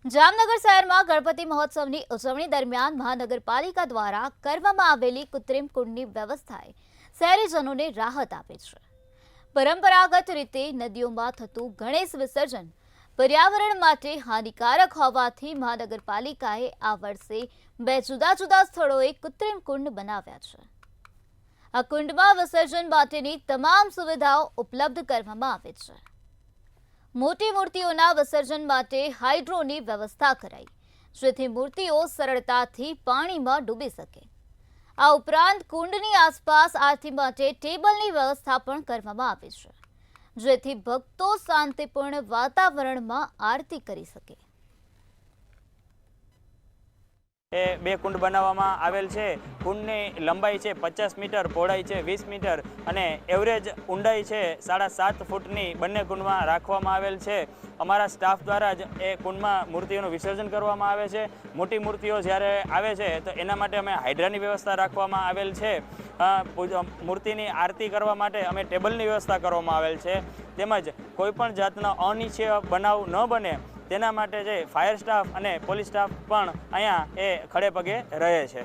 જામનગર શહેરમાં ગણપતિ મહોત્સવની ઉજવણી દરમિયાન મહાનગરપાલિકા દ્વારા કરવામાં આવેલી કૃત્રિમ કુંડની વ્યવસ્થાએ શહેરીજનોને રાહત આપી છે। પરંપરાગત રીતે નદીઓમાં થતું ગણેશ વિસર્જન પર્યાવરણ માટે હાનિકારક હોવાથી મહાનગરપાલિકાએ આ વર્ષે 2 જુદા જુદા સ્થળોએ કૃત્રિમ કુંડ બનાવ્યા છે। આ કુંડમાં વિસર્જન માટેની તમામ સુવિધાઓ ઉપલબ્ધ કરવામાં આવે છે। મોટી મૂર્તિઓના વિસર્જન માટે હાઇડ્રોની વ્યવસ્થા કરાઈ, જેથી મૂર્તિઓ સરળતાથી પાણીમાં ડૂબી શકે। આ ઉપરાંત કુંડની આસપાસ આરતી માટે ટેબલની વ્યવસ્થા પણ કરવામાં આવી છે, જેથી ભક્તો શાંતિપૂર્ણ વાતાવરણમાં આરતી કરી શકે। એ 2 કુંડ બનાવવામાં આવેલ છે। કુંડની લંબાઈ છે 50 મીટર, પહોળાઈ છે 20 મીટર અને એવરેજ ઊંડાઈ છે 7.5 ફૂટની બંને કુંડમાં રાખવામાં આવેલ છે। અમારા સ્ટાફ દ્વારા જ એ કુંડમાં મૂર્તિઓનું વિસર્જન કરવામાં આવે છે। મોટી મૂર્તિઓ જ્યારે આવે છે તો એના માટે અમે હાઇડ્રાની વ્યવસ્થા રાખવામાં આવેલ છે। મૂર્તિની આરતી કરવા માટે અમે ટેબલની વ્યવસ્થા કરવામાં આવેલ છે, તેમજ કોઈપણ જાતનો અનિચ્છનીય બનાવ ન બને તેના માટે જે ફાયર સ્ટાફ અને પોલીસ સ્ટાફ પણ અહીંયા ખડે પગે રહે છે।